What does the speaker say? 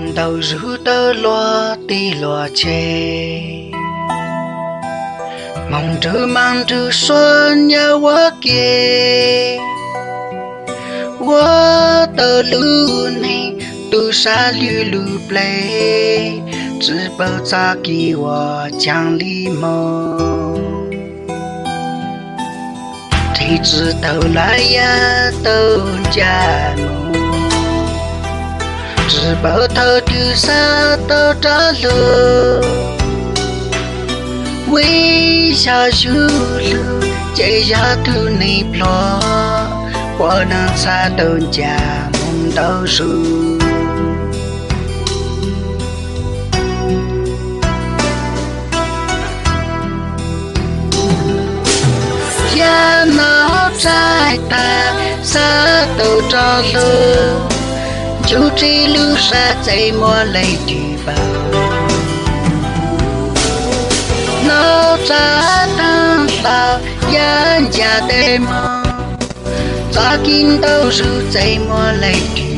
mong đầu rủ tơ loa ti loa chê mong trừ mang trừ xuân nhớ quá kia quá tơ lưu này tu sa lưu lưu play只保扎给我奖励梦谁知道来呀都家梦只保头丢下到这路微笑修路这下头你plot我能擦到家梦到树天脑在大沙都着路就这路上在莫累的吧脑在等到人家的梦早见都是在莫累的